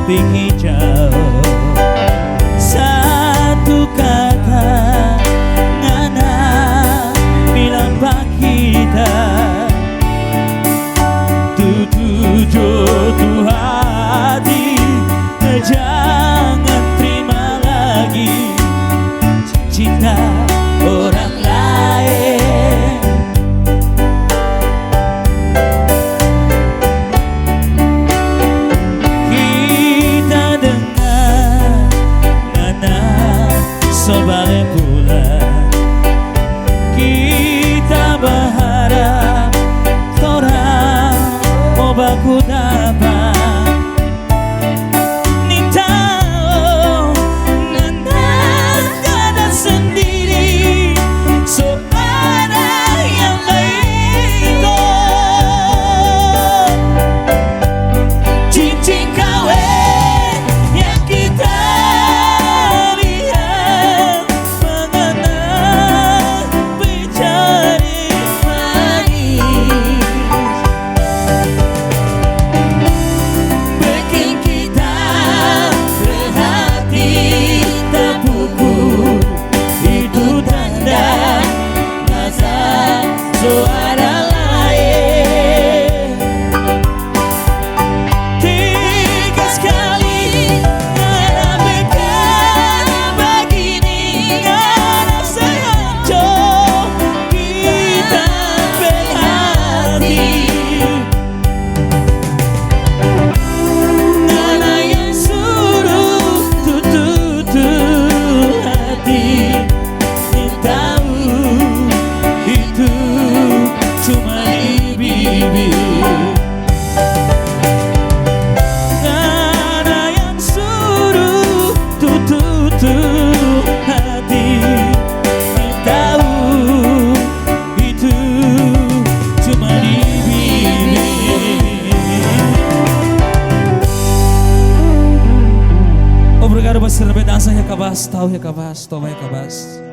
topik hijau, satu kata ngana bilang pak kita tujuh hati, jangan terima lagi cinta orang lain. Sobare pula kita berharap orang mau baku dapat nintau nanda sendiri, so ada yang lain kok cincin kawin yang kita suara lain. Tiga sekali ada bekan begini, ada sehancur kita berhati. Ada yang suruh tutup hati, tahu itu cuma di bibir. Ada yang suruh tutup hati, tahu itu cuma di bibir. Obrigado por ser bem dança, Recabas, tal Recabas, toma Recabas.